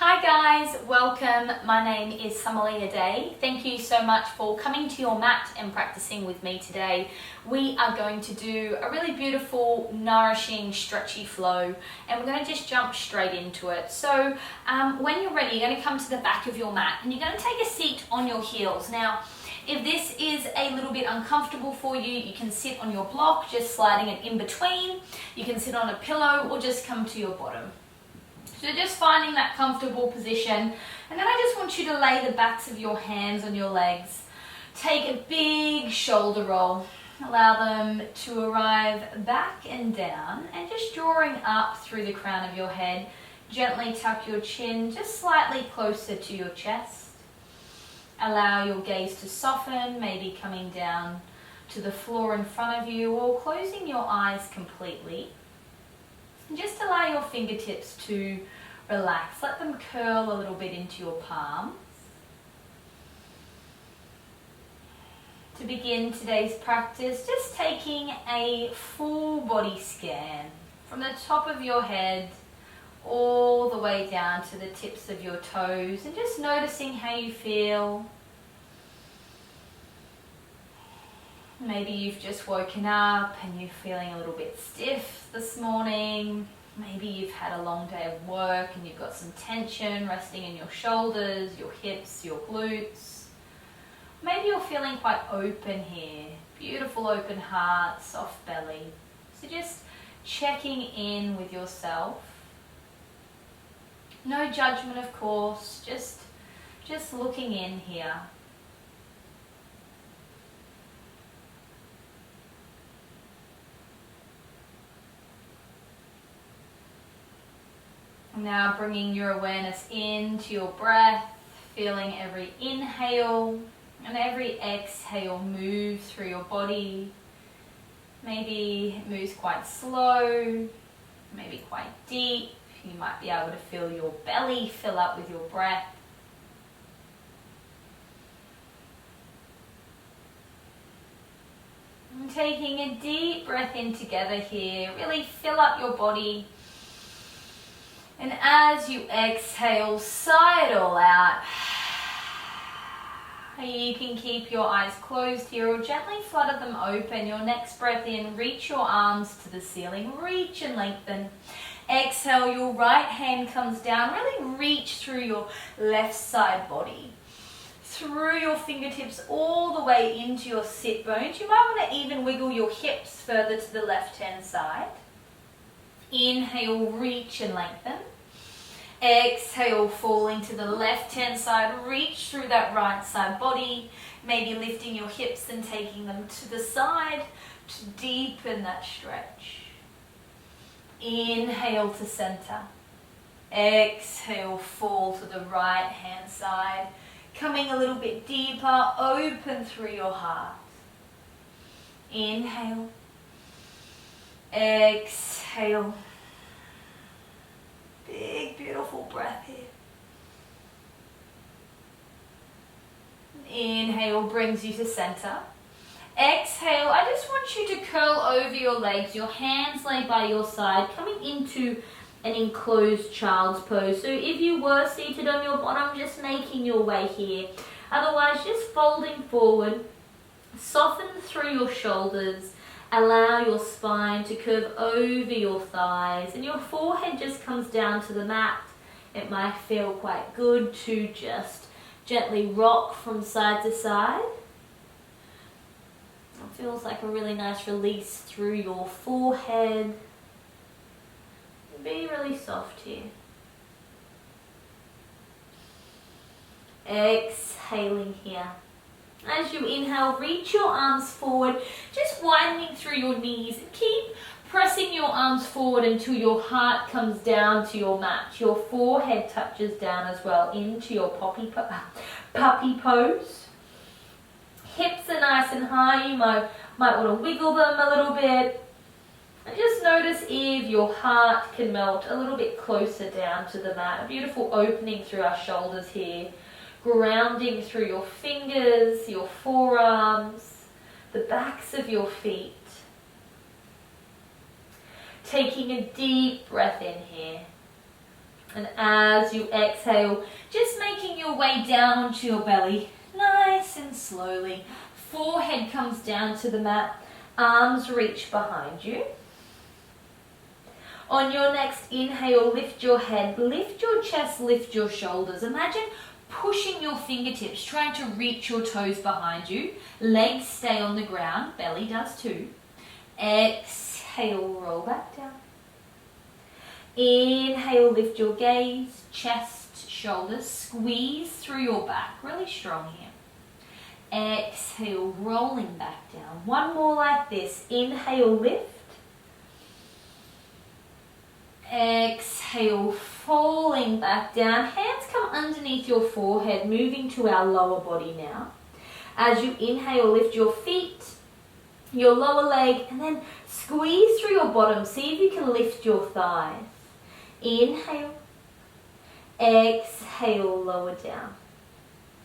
Hi guys, welcome. My name is Summalea Day. Thank you so much for coming to your mat and practicing with me today. We are going to do a really beautiful, nourishing, stretchy flow, and we're going to just jump straight into it. So when you're ready, you're going to come to the back of your mat and you're going to take a seat on your heels. Now, if this is a little bit uncomfortable for you, you can sit on your block, just sliding it in between. You can sit on a pillow or just come to your bottom. So just finding that comfortable position, and then I just want you to lay the backs of your hands on your legs. Take a big shoulder roll. Allow them to arrive back and down, and just drawing up through the crown of your head. Gently tuck your chin just slightly closer to your chest. Allow your gaze to soften, maybe coming down to the floor in front of you or closing your eyes completely. And just allow your fingertips to relax. Let them curl a little bit into your palms. To begin today's practice, just taking a full body scan from the top of your head all the way down to the tips of your toes, and just noticing how you feel. Maybe you've just woken up and you're feeling a little bit stiff this morning. Maybe you've had a long day of work and you've got some tension resting in your shoulders, your hips, your glutes. Maybe you're feeling quite open here. Beautiful open heart, soft belly. So just checking in with yourself. No judgment, of course, just looking in here. Now bringing your awareness into your breath, feeling every inhale and every exhale move through your body. Maybe it moves quite slow, maybe quite deep. You might be able to feel your belly fill up with your breath. And taking a deep breath in together here, really fill up your body. And as you exhale, sigh it all out. You can keep your eyes closed here or gently flutter them open. Your next breath in, reach your arms to the ceiling. Reach and lengthen. Exhale, your right hand comes down. Really reach through your left side body. Through your fingertips all the way into your sit bones. You might want to even wiggle your hips further to the left hand side. Inhale, reach and lengthen. Exhale, falling to the left hand side, reach through that right side body, maybe lifting your hips and taking them to the side to deepen that stretch. Inhale to center. Exhale, fall to the right hand side, coming a little bit deeper, open through your heart. Inhale. Exhale. Big, beautiful breath here. Inhale brings you to center. Exhale, I just want you to curl over your legs, your hands lay by your side, coming into an enclosed child's pose. So if you were seated on your bottom, just making your way here. Otherwise, just folding forward, soften through your shoulders. Allow your spine to curve over your thighs and your forehead just comes down to the mat. It might feel quite good to just gently rock from side to side. It feels like a really nice release through your forehead. Be really soft here. Exhaling here. As you inhale, reach your arms forward, just widening through your knees. Keep pressing your arms forward until your heart comes down to your mat. Your forehead touches down as well into your puppy pose. Hips are nice and high. You might want to wiggle them a little bit. And just notice if your heart can melt a little bit closer down to the mat. A beautiful opening through our shoulders here. Grounding through your fingers, your forearms, the backs of your feet. Taking a deep breath in here. And as you exhale, just making your way down onto your belly, nice and slowly. Forehead comes down to the mat, arms reach behind you. On your next inhale, lift your head, lift your chest, lift your shoulders. Imagine pushing your fingertips, trying to reach your toes behind you. Legs stay on the ground, belly does too. Exhale, roll back down. Inhale, lift your gaze, chest, shoulders, squeeze through your back, really strong here. Exhale, rolling back down. One more like this. Inhale, lift. Exhale, falling back down. Hands come underneath your forehead, moving to our lower body now. As you inhale, lift your feet, your lower leg, and then squeeze through your bottom. See if you can lift your thighs. Inhale. Exhale, lower down.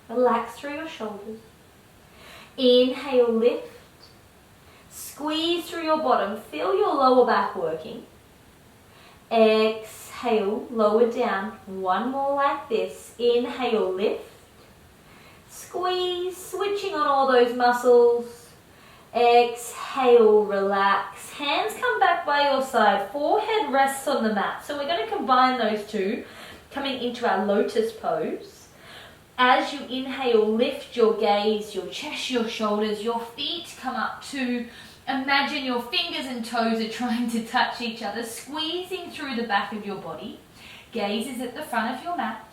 Relax through your shoulders. Inhale, lift. Squeeze through your bottom. Feel your lower back working. Exhale, lower down. One more like this. Inhale, lift. Squeeze, switching on all those muscles. Exhale, relax. Hands come back by your side. Forehead rests on the mat. So we're going to combine those two, coming into our Lotus Pose. As you inhale, lift your gaze, your chest, your shoulders, your feet come up too. Imagine your fingers and toes are trying to touch each other, squeezing through the back of your body. Gaze is at the front of your mat.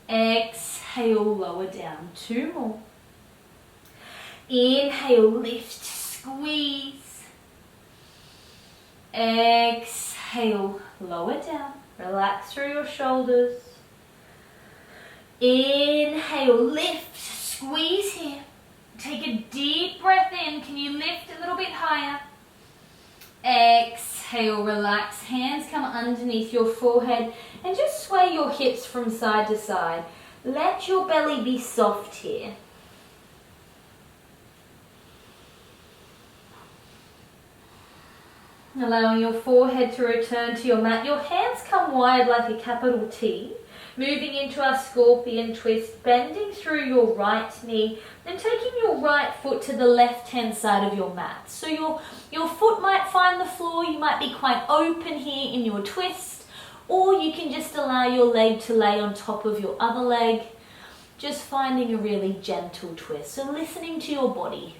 Exhale, lower down. Two more. Inhale, lift, squeeze. Exhale, lower down. Relax through your shoulders. Inhale, lift, squeeze here. Take a deep breath in. Can you lift a little bit higher? Exhale, relax. Hands come underneath your forehead and just sway your hips from side to side. Let your belly be soft here. Allowing your forehead to return to your mat. Your hands come wide like a capital T. Moving into our scorpion twist, bending through your right knee and taking your right foot to the left-hand side of your mat. So your foot might find the floor, you might be quite open here in your twist, or you can just allow your leg to lay on top of your other leg, just finding a really gentle twist. So listening to your body.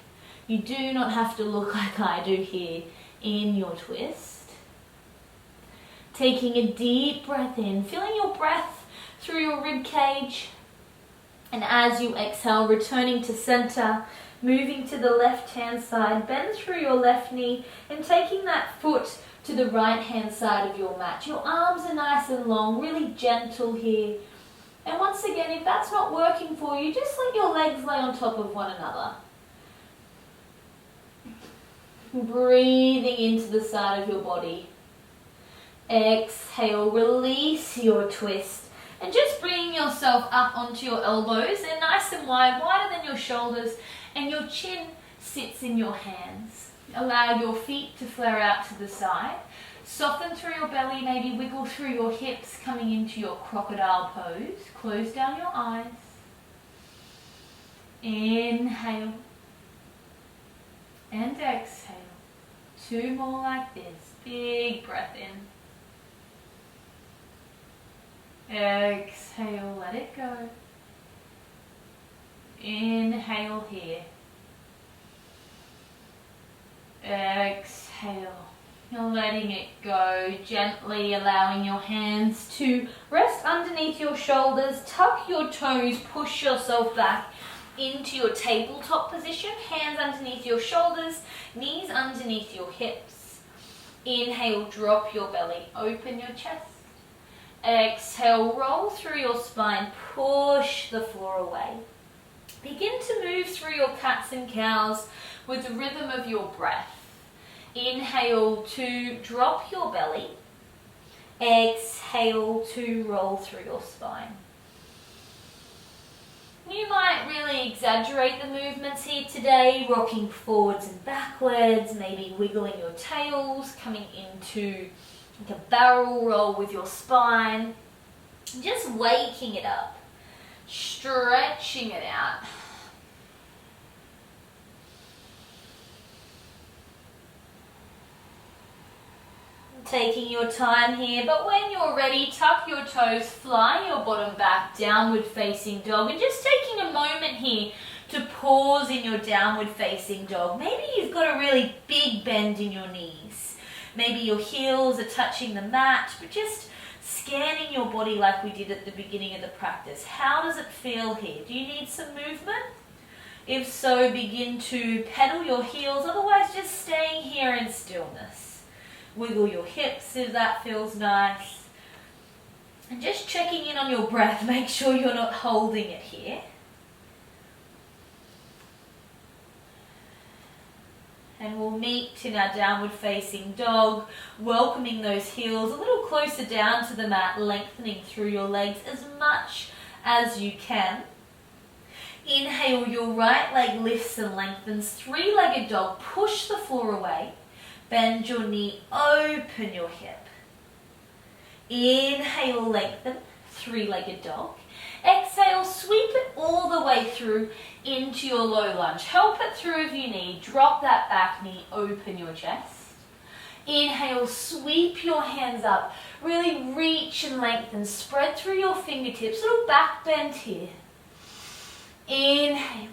You do not have to look like I do here in your twist. Taking a deep breath in, feeling your breath through your rib cage, and as you exhale, returning to center, moving to the left hand side, bend through your left knee and taking that foot to the right hand side of your mat. Your arms are nice and long, really gentle here. And once again, if that's not working for you, just let your legs lay on top of one another. Breathing into the side of your body. Exhale, release your twist. And just bringing yourself up onto your elbows. They're nice and wide, wider than your shoulders, and your chin sits in your hands. Allow your feet to flare out to the side. Soften through your belly, maybe wiggle through your hips, coming into your Crocodile Pose. Close down your eyes. Inhale. And exhale. Two more like this. Big breath in. Exhale, let it go. Inhale here. Exhale. You're letting it go, gently allowing your hands to rest underneath your shoulders. Tuck your toes, push yourself back into your tabletop position. Hands underneath your shoulders, knees underneath your hips. Inhale, drop your belly, open your chest. Exhale, roll through your spine, push the floor away. Begin to move through your cats and cows with the rhythm of your breath. Inhale to drop your belly. Exhale to roll through your spine. You might really exaggerate the movements here today, rocking forwards and backwards, maybe wiggling your tails, coming into like a barrel roll with your spine. Just waking it up, stretching it out. Taking your time here, but when you're ready, tuck your toes, fly your bottom back, downward facing dog, and just taking a moment here to pause in your downward facing dog. Maybe you've got a really big bend in your knees. Maybe your heels are touching the mat, but just scanning your body like we did at the beginning of the practice. How does it feel here? Do you need some movement? If so, begin to pedal your heels, otherwise just staying here in stillness. Wiggle your hips if that feels nice. And just checking in on your breath, make sure you're not holding it here. And we'll meet in our downward facing dog, welcoming those heels a little closer down to the mat, lengthening through your legs as much as you can. Inhale, your right leg lifts and lengthens, three-legged dog, push the floor away. Bend your knee, open your hip. Inhale, lengthen, three-legged dog. Exhale, sweep it all the way through into your low lunge. Help it through if you need. Drop that back knee, open your chest. Inhale, sweep your hands up. Really reach and lengthen. Spread through your fingertips. Little back bend here. Inhale.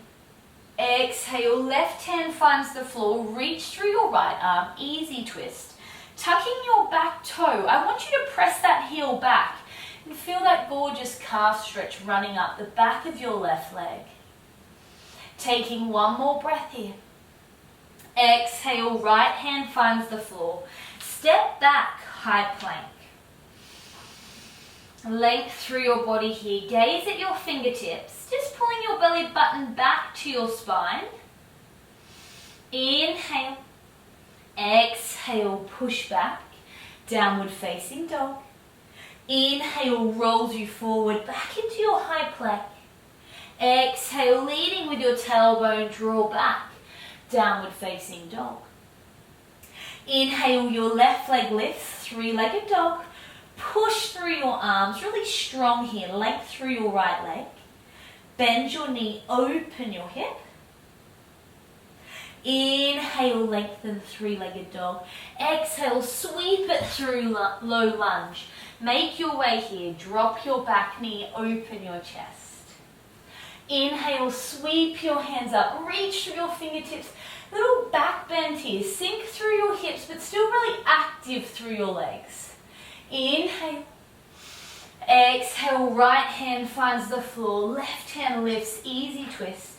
Exhale, left hand finds the floor, reach through your right arm, easy twist. Tucking your back toe, I want you to press that heel back and feel that gorgeous calf stretch running up the back of your left leg. Taking one more breath here. Exhale, right hand finds the floor. Step back, high plank. Length through your body here. Gaze at your fingertips. Just pulling your belly button back to your spine. Inhale. Exhale, push back. Downward facing dog. Inhale, rolls you forward back into your high plank. Exhale, leading with your tailbone, draw back. Downward facing dog. Inhale, your left leg lifts, three-legged dog. Push through your arms, really strong here. Length through your right leg. Bend your knee, open your hip. Inhale, lengthen, three-legged dog. Exhale, sweep it through low lunge. Make your way here. Drop your back knee, open your chest. Inhale, sweep your hands up. Reach through your fingertips. Little back bend here. Sink through your hips, but still really active through your legs. Inhale. Exhale, right hand finds the floor. Left hand lifts, easy twist.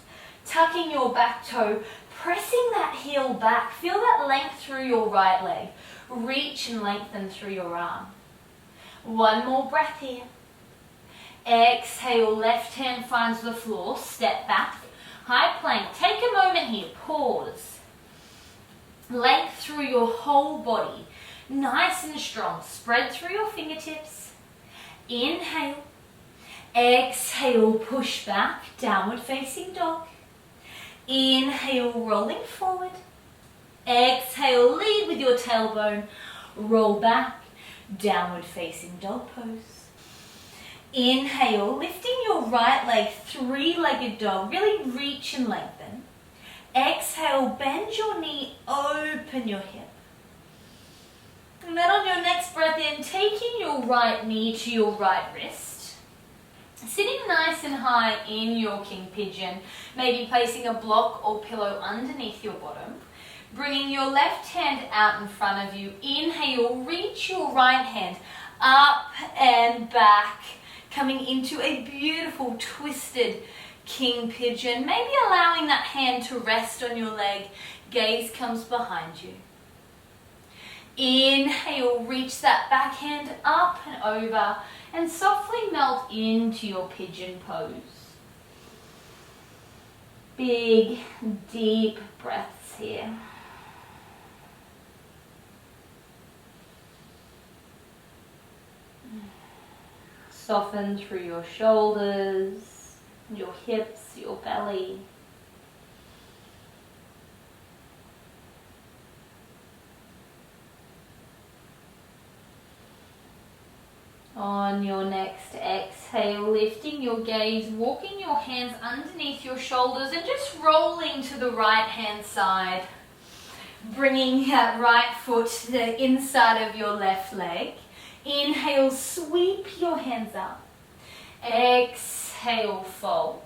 Tucking your back toe. Pressing that heel back. Feel that length through your right leg. Reach and lengthen through your arm. One more breath here. Exhale, left hand finds the floor. Step back. High plank. Take a moment here. Pause. Length through your whole body. Nice and strong. Spread through your fingertips. Inhale. Exhale, push back. Downward facing dog. Inhale, rolling forward. Exhale, lead with your tailbone. Roll back. Downward facing dog pose. Inhale, lifting your right leg, three-legged dog. Really reach and lengthen. Exhale, bend your knee, open your hip. And then on your next breath in, taking your right knee to your right wrist. Sitting nice and high in your king pigeon, maybe placing a block or pillow underneath your bottom. Bringing your left hand out in front of you. Inhale, reach your right hand up and back. Coming into a beautiful twisted king pigeon. Maybe allowing that hand to rest on your leg. Gaze comes behind you. Inhale, reach that back hand up and over and softly melt into your pigeon pose. Big, deep breaths here. Soften through your shoulders, your hips, your belly. On your next exhale, lifting your gaze, walking your hands underneath your shoulders and just rolling to the right hand side. Bringing that right foot to the inside of your left leg. Inhale, sweep your hands up. Exhale, fold.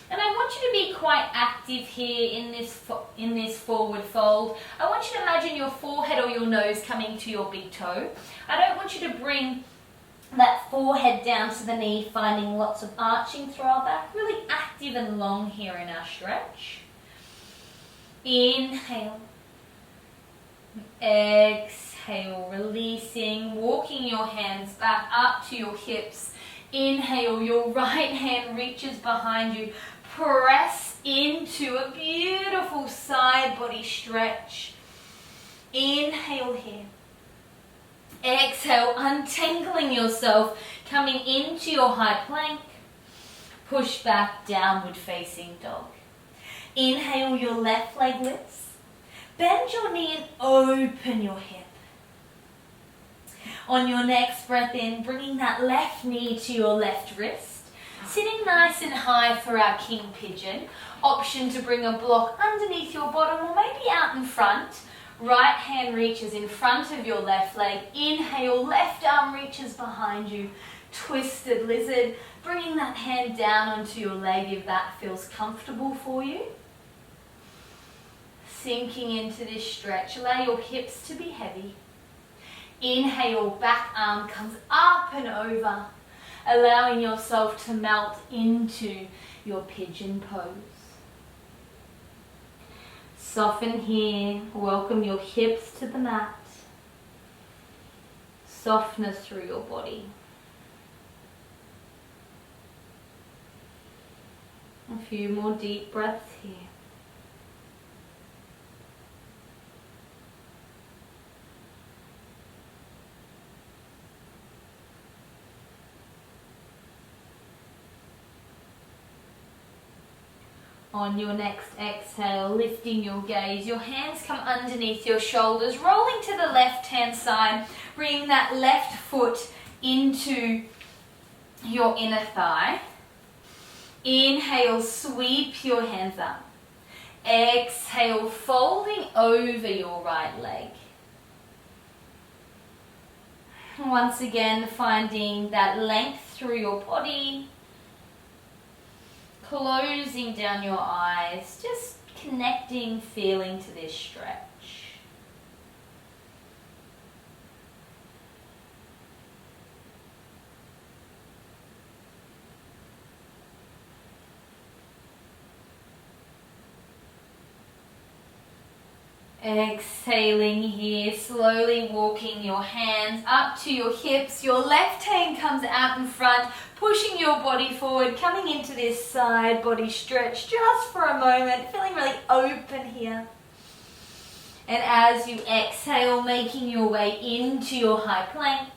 And I want you to be quite active here in this forward fold. I want you to imagine your forehead or your nose coming to your big toe. I don't want you to bring that forehead down to the knee, finding lots of arching through our back. Really active and long here in our stretch. Inhale. Exhale, releasing, walking your hands back up to your hips. Inhale, your right hand reaches behind you. Press into a beautiful side body stretch. Inhale here. Exhale, untangling yourself, coming into your high plank. Push back, downward facing dog. Inhale, your left leg lifts. Bend your knee and open your hip. On your next breath in, bringing that left knee to your left wrist. Sitting nice and high for our king pigeon. Option to bring a block underneath your bottom or maybe out in front. Right hand reaches in front of your left leg. Inhale, left arm reaches behind you. Twisted lizard. Bringing that hand down onto your leg if that feels comfortable for you. Sinking into this stretch. Allow your hips to be heavy. Inhale, back arm comes up and over. Allowing yourself to melt into your pigeon pose. Soften here, welcome your hips to the mat. Softness through your body. A few more deep breaths here. On your next exhale, lifting your gaze, your hands come underneath your shoulders, rolling to the left hand side, bringing that left foot into your inner thigh. Inhale, sweep your hands up. Exhale, folding over your right leg. Once again, finding that length through your body. Closing down your eyes, just connecting, feeling to this stretch. Exhaling here, slowly walking your hands up to your hips. Your left hand comes out in front, pushing your body forward, coming into this side body stretch just for a moment, feeling really open here. And as you exhale, making your way into your high plank,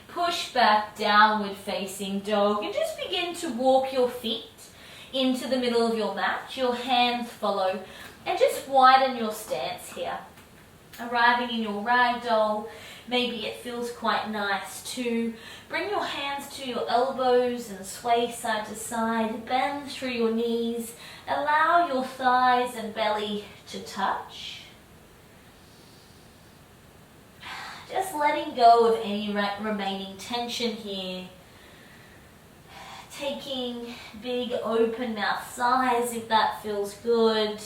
push back, downward facing dog, and just begin to walk your feet into the middle of your mat. Your hands follow. And just widen your stance here. Arriving in your ragdoll, maybe it feels quite nice to bring your hands to your elbows and sway side to side. Bend through your knees. Allow your thighs and belly to touch. Just letting go of any remaining tension here. Taking big open mouth sighs if that feels good.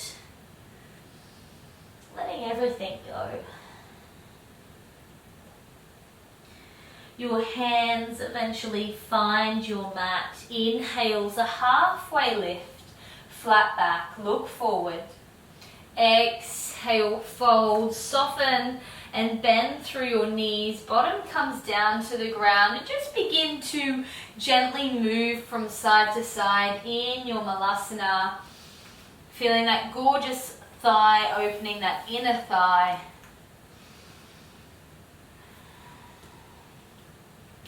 Letting everything go. Your hands eventually find your mat. Inhales a halfway lift. Flat back, look forward. Exhale, fold, soften and bend through your knees. Bottom comes down to the ground and just begin to gently move from side to side in your Malasana. Feeling that gorgeous thigh, opening that inner thigh.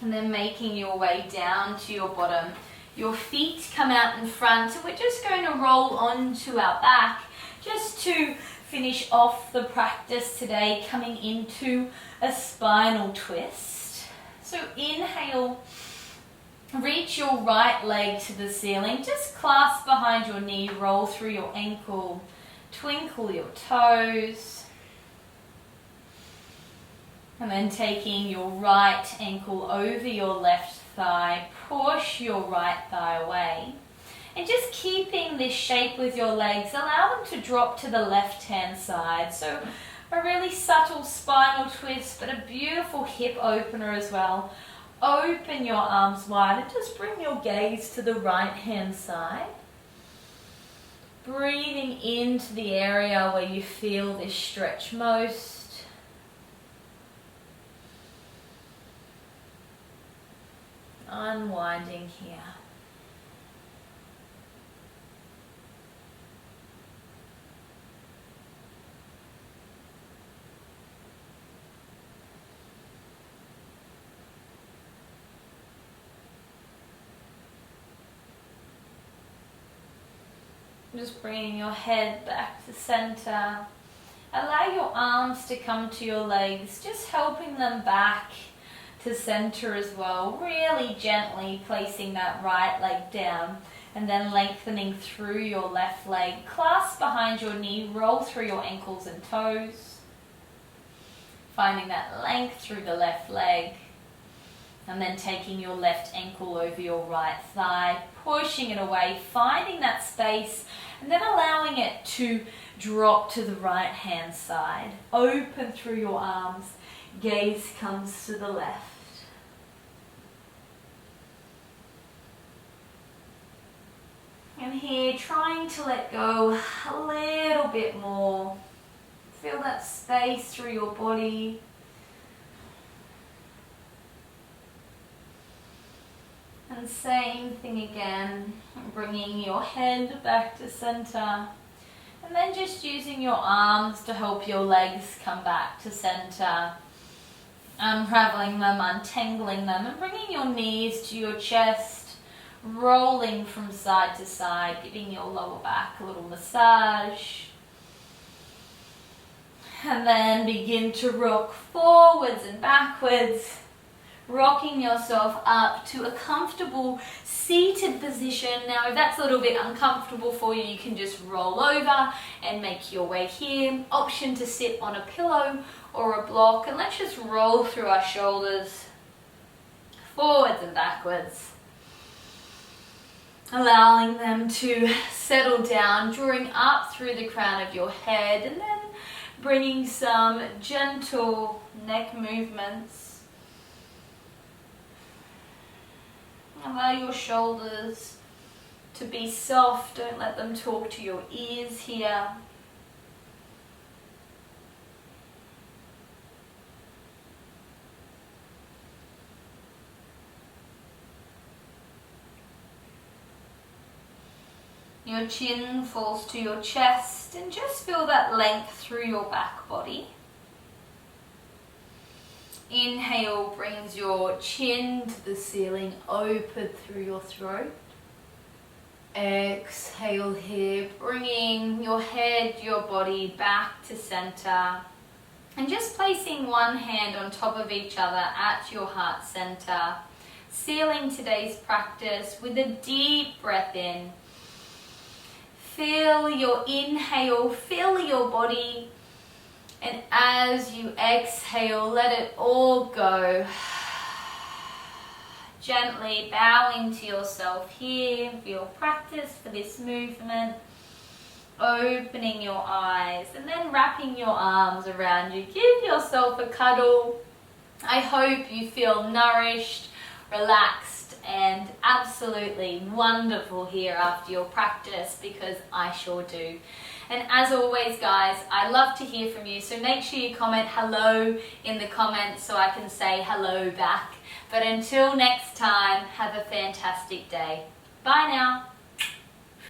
And then making your way down to your bottom. Your feet come out in front, so we're just going to roll onto our back just to finish off the practice today, coming into a spinal twist. So inhale, reach your right leg to the ceiling, just clasp behind your knee, roll through your ankle, twinkle your toes. And then taking your right ankle over your left thigh, push your right thigh away. And just keeping this shape with your legs, allow them to drop to the left-hand side. So a really subtle spinal twist, but a beautiful hip opener as well. Open your arms wide and just bring your gaze to the right-hand side. Breathing into the area where you feel this stretch most. Unwinding here. Just bringing your head back to center. Allow your arms to come to your legs, just helping them back to center as well. Really gently placing that right leg down and then lengthening through your left leg. Clasp behind your knee, roll through your ankles and toes. Finding that length through the left leg. And then taking your left ankle over your right thigh, pushing it away, finding that space, and then allowing it to drop to the right hand side. Open through your arms, gaze comes to the left. And here, trying to let go a little bit more. Feel that space through your body. And same thing again, bringing your head back to center. And then just using your arms to help your legs come back to center. Unraveling them, untangling them, and bringing your knees to your chest. Rolling from side to side, giving your lower back a little massage. And then begin to rock forwards and backwards. Rocking yourself up to a comfortable seated position. Now if that's a little bit uncomfortable for you, you can just roll over and make your way here. Option to sit on a pillow or a block, and let's just roll through our shoulders, forwards and backwards. Allowing them to settle down, drawing up through the crown of your head, and then bringing some gentle neck movements. Allow your shoulders to be soft, don't let them talk to your ears here. Your chin falls to your chest, and just feel that length through your back body. Inhale brings your chin to the ceiling, open through your throat. Exhale here, bringing your head, your body back to center. And just placing one hand on top of each other at your heart center. Sealing today's practice with a deep breath in. Feel your inhale, fill your body. And as you exhale, let it all go. Gently bowing to yourself here for your practice, for this movement. Opening your eyes and then wrapping your arms around you. Give yourself a cuddle. I hope you feel nourished, relaxed, and absolutely wonderful here after your practice, because I sure do. And as always, guys, I love to hear from you, so make sure you comment hello in the comments so I can say hello back. But until next time, have a fantastic day. Bye now.